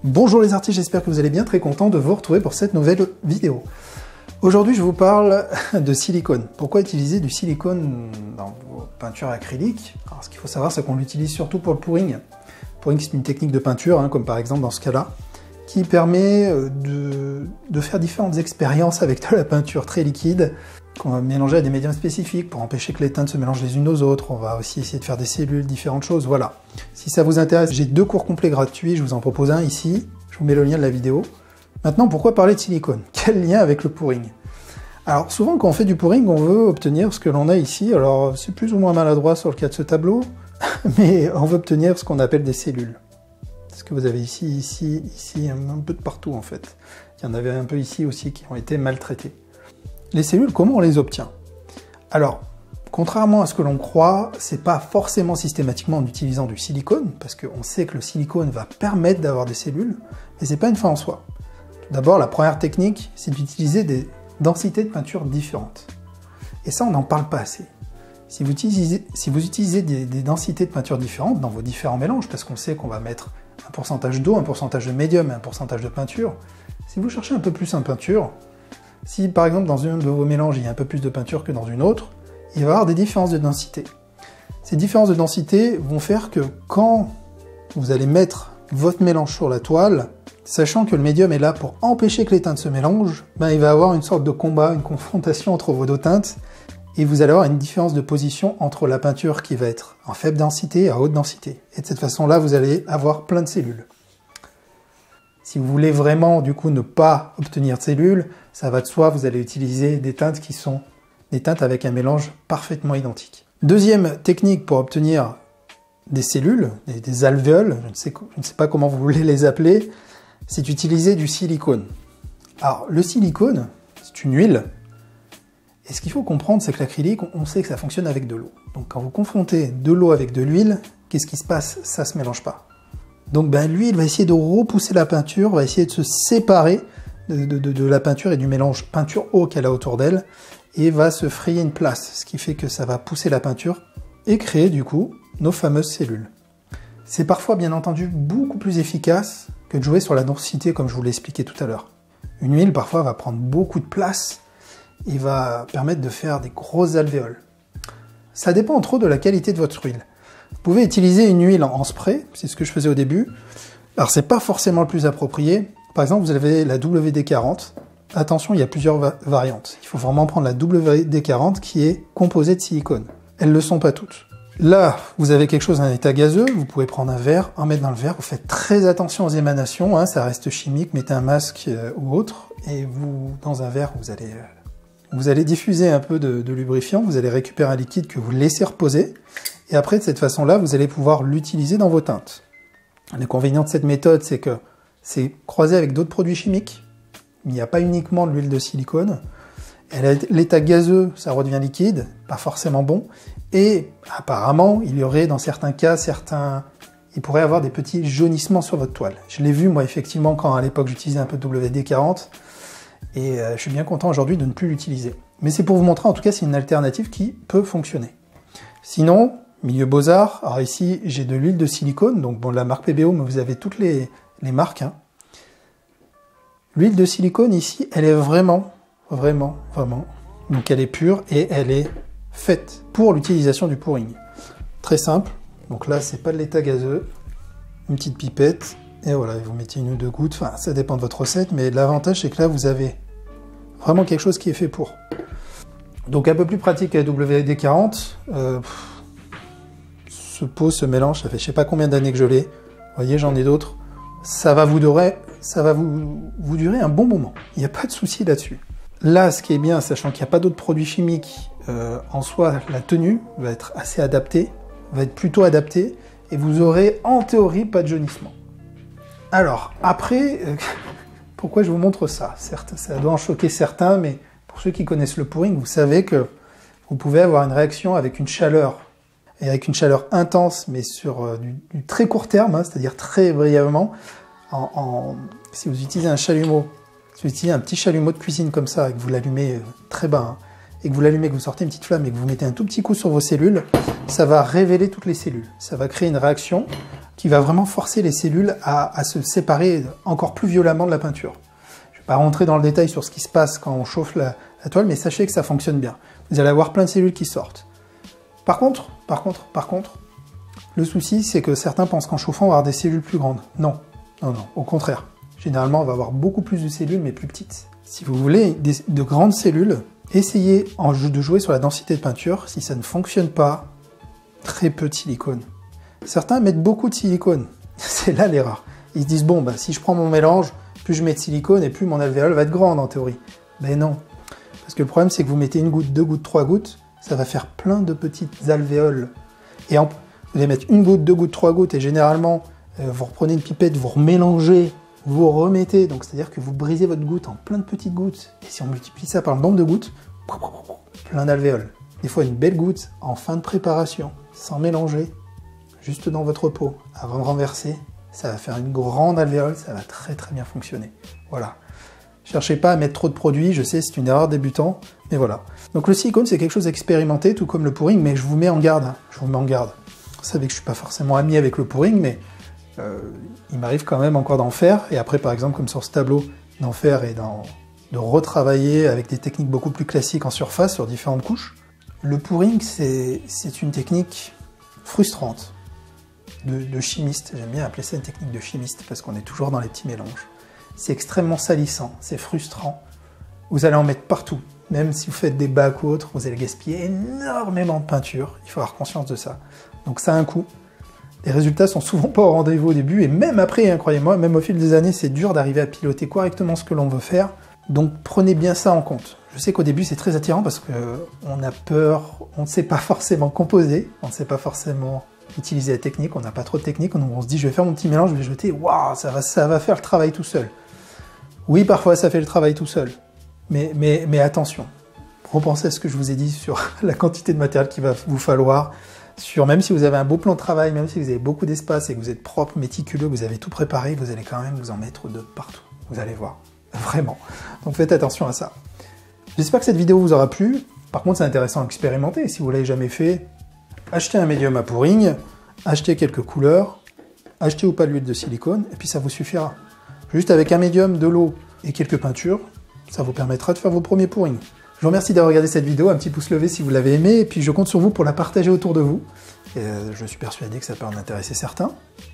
Bonjour les artistes, j'espère que vous allez bien, très content de vous retrouver pour cette nouvelle vidéo. Aujourd'hui je vous parle de silicone. Pourquoi utiliser du silicone dans vos peintures acryliques? Alors, ce qu'il faut savoir, c'est qu'on l'utilise surtout pour le pouring. Le pouring, c'est une technique de peinture, comme par exemple dans ce cas-là, qui permet de faire différentes expériences avec de la peinture très liquide, qu'on va mélanger à des médiums spécifiques pour empêcher que les teintes se mélangent les unes aux autres. On va aussi essayer de faire des cellules, différentes choses, voilà. Si ça vous intéresse, j'ai 2 cours complets gratuits, je vous en propose un ici, je vous mets le lien de la vidéo. Maintenant, pourquoi parler de silicone? Quel lien avec le pouring? Alors souvent quand on fait du pouring, on veut obtenir ce que l'on a ici, alors c'est plus ou moins maladroit sur le cas de ce tableau, mais on veut obtenir ce qu'on appelle des cellules. C'est ce que vous avez ici, ici, un peu de partout en fait. Il y en avait un peu ici aussi qui ont été maltraitées. Les cellules, comment on les obtient? Alors, contrairement à ce que l'on croit, c'est pas forcément systématiquement en utilisant du silicone, parce qu'on sait que le silicone va permettre d'avoir des cellules, mais c'est pas une fin en soi. Tout d'abord, la première technique, c'est d'utiliser des densités de peinture différentes. Et ça, on n'en parle pas assez. Si vous utilisez des densités de peinture différentes dans vos différents mélanges, parce qu'on sait qu'on va mettre un pourcentage d'eau, un pourcentage de médium et un pourcentage de peinture, si vous cherchez un peu plus en peinture, si par exemple dans un de vos mélanges il y a un peu plus de peinture que dans une autre, il va y avoir des différences de densité. Ces différences de densité vont faire que quand vous allez mettre votre mélange sur la toile, sachant que le médium est là pour empêcher que les teintes se mélangent, il va y avoir une sorte de combat, une confrontation entre vos deux teintes, et vous allez avoir une différence de position entre la peinture qui va être en faible densité et à haute densité. Et de cette façon-là, vous allez avoir plein de cellules. Si vous voulez vraiment, du coup, ne pas obtenir de cellules, ça va de soi, vous allez utiliser des teintes qui sont des teintes avec un mélange parfaitement identique. Deuxième technique pour obtenir des cellules, des alvéoles, je ne sais pas comment vous voulez les appeler, c'est d'utiliser du silicone. Alors, le silicone, c'est une huile, et ce qu'il faut comprendre, c'est que l'acrylique, on sait que ça fonctionne avec de l'eau. Donc quand vous confrontez de l'eau avec de l'huile, qu'est-ce qui se passe? Ça ne se mélange pas. Donc l'huile va essayer de repousser la peinture, va essayer de se séparer de la peinture et du mélange peinture-eau qu'elle a autour d'elle, et va se frayer une place, ce qui fait que ça va pousser la peinture et créer du coup nos fameuses cellules. C'est parfois bien entendu beaucoup plus efficace que de jouer sur la densité comme je vous l'ai expliqué tout à l'heure. Une huile parfois va prendre beaucoup de place et va permettre de faire des grosses alvéoles. Ça dépend trop de la qualité de votre huile. Vous pouvez utiliser une huile en spray, c'est ce que je faisais au début. Alors c'est pas forcément le plus approprié. Par exemple, vous avez la WD-40. Attention, il y a plusieurs variantes. Il faut vraiment prendre la WD-40 qui est composée de silicone. Elles ne le sont pas toutes. Là, vous avez quelque chose en état gazeux, vous pouvez prendre un verre, en mettre dans le verre, vous faites très attention aux émanations, ça reste chimique, mettez un masque ou autre, et vous, dans un verre, vous allez diffuser un peu de lubrifiant, vous allez récupérer un liquide que vous laissez reposer, et après, de cette façon-là, vous allez pouvoir l'utiliser dans vos teintes. L'inconvénient de cette méthode, c'est que c'est croisé avec d'autres produits chimiques. Il n'y a pas uniquement de l'huile de silicone. L'état gazeux, ça redevient liquide, pas forcément bon. Et apparemment, il y aurait dans certains cas, il pourrait y avoir des petits jaunissements sur votre toile. Je l'ai vu, moi, effectivement, quand à l'époque j'utilisais un peu de WD-40. Et je suis bien content aujourd'hui de ne plus l'utiliser. Mais c'est pour vous montrer, en tout cas, c'est une alternative qui peut fonctionner. Sinon, milieu beaux-arts, alors ici, j'ai de l'huile de silicone, donc bon, la marque PBO, mais vous avez toutes les marques. L'huile de silicone ici, elle est vraiment, donc elle est pure et elle est faite pour l'utilisation du pouring. Très simple, donc là, c'est pas de l'état gazeux, une petite pipette, et voilà, vous mettez 1 ou 2 gouttes, enfin, ça dépend de votre recette, mais l'avantage, c'est que là, vous avez vraiment quelque chose qui est fait pour. Donc un peu plus pratique que la WD-40, ce mélange, ça fait je sais pas combien d'années que je l'ai, vous voyez, j'en ai d'autres, ça va vous durer un bon moment, il n'y a pas de souci là-dessus. Là, ce qui est bien, sachant qu'il n'y a pas d'autres produits chimiques, en soi, la tenue va être assez adaptée, va être plutôt adaptée, et vous aurez, en théorie, pas de jaunissement. Alors, après, pourquoi je vous montre ça? Certes, ça doit en choquer certains, mais pour ceux qui connaissent le pouring, vous savez que vous pouvez avoir une réaction avec une chaleur, et avec une chaleur intense, mais sur du très court terme, c'est-à-dire très brièvement. Si vous utilisez un chalumeau, si vous utilisez un petit chalumeau de cuisine comme ça, et que vous l'allumez très bas, et que vous l'allumez, que vous sortez une petite flamme, et que vous mettez un tout petit coup sur vos cellules, ça va révéler toutes les cellules. Ça va créer une réaction qui va vraiment forcer les cellules à se séparer encore plus violemment de la peinture. Je ne vais pas rentrer dans le détail sur ce qui se passe quand on chauffe la toile, mais sachez que ça fonctionne bien. Vous allez avoir plein de cellules qui sortent. Par contre, le souci, c'est que certains pensent qu'en chauffant, on va avoir des cellules plus grandes. Non, au contraire. Généralement, on va avoir beaucoup plus de cellules, mais plus petites. Si vous voulez de grandes cellules, essayez de jouer sur la densité de peinture. Si ça ne fonctionne pas, très peu de silicone. Certains mettent beaucoup de silicone. C'est là l'erreur. Ils se disent, bon, bah, si je prends mon mélange, plus je mets de silicone et plus mon alvéole va être grande en théorie. Ben non. Parce que le problème, c'est que vous mettez une goutte, 2 gouttes, 3 gouttes, ça va faire plein de petites alvéoles. Et vous allez mettre une goutte, 2 gouttes, 3 gouttes, et généralement, vous reprenez une pipette, vous remélangez, vous remettez, donc c'est-à-dire que vous brisez votre goutte en plein de petites gouttes. Et si on multiplie ça par le nombre de gouttes, plein d'alvéoles. Des fois, une belle goutte en fin de préparation, sans mélanger, juste dans votre pot, avant de renverser, ça va faire une grande alvéole, ça va très très bien fonctionner. Voilà. Cherchez pas à mettre trop de produits, je sais, c'est une erreur débutant, mais voilà. Donc le silicone, c'est quelque chose d'expérimenté, tout comme le pouring, mais je vous mets en garde, hein, je vous mets en garde. Vous savez que je suis pas forcément ami avec le pouring, mais il m'arrive quand même encore d'en faire, et après, par exemple, comme sur ce tableau, d'en faire et de retravailler avec des techniques beaucoup plus classiques en surface, sur différentes couches. Le pouring, c'est une technique frustrante de chimiste. J'aime bien appeler ça une technique de chimiste, parce qu'on est toujours dans les petits mélanges. C'est extrêmement salissant, c'est frustrant. Vous allez en mettre partout. Même si vous faites des bacs ou autres, vous allez gaspiller énormément de peinture. Il faut avoir conscience de ça. Donc ça a un coût. Les résultats sont souvent pas au rendez-vous au début, et même après, hein, croyez-moi, même au fil des années, c'est dur d'arriver à piloter correctement ce que l'on veut faire. Donc prenez bien ça en compte. Je sais qu'au début, c'est très attirant parce qu'on a peur, on ne sait pas forcément composer, on ne sait pas forcément utiliser la technique, on n'a pas trop de technique, on se dit je vais faire mon petit mélange, je vais jeter, waouh, ça va faire le travail tout seul. Oui, parfois ça fait le travail tout seul, mais attention, repensez à ce que je vous ai dit sur la quantité de matériel qu'il va vous falloir, même si vous avez un beau plan de travail, même si vous avez beaucoup d'espace et que vous êtes propre, méticuleux, que vous avez tout préparé, vous allez quand même vous en mettre de partout, vous allez voir, vraiment. Donc faites attention à ça. J'espère que cette vidéo vous aura plu. Par contre, c'est intéressant à expérimenter. Si vous ne l'avez jamais fait, achetez un médium à pouring, achetez quelques couleurs, achetez ou pas de l'huile de silicone, et puis ça vous suffira. Juste avec un médium, de l'eau et quelques peintures, ça vous permettra de faire vos premiers pourrings. Je vous remercie d'avoir regardé cette vidéo, un petit pouce levé si vous l'avez aimé, et puis je compte sur vous pour la partager autour de vous. Je suis persuadé que ça peut en intéresser certains.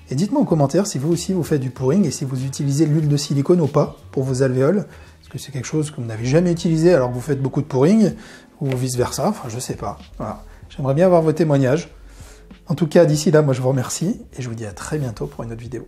Et dites-moi en commentaire si vous aussi vous faites du pouring et si vous utilisez l'huile de silicone ou pas pour vos alvéoles. Est-ce que c'est quelque chose que vous n'avez jamais utilisé alors que vous faites beaucoup de pouring, ou vice-versa, enfin je sais pas. Voilà. J'aimerais bien avoir vos témoignages. En tout cas, d'ici là, moi je vous remercie, et je vous dis à très bientôt pour une autre vidéo.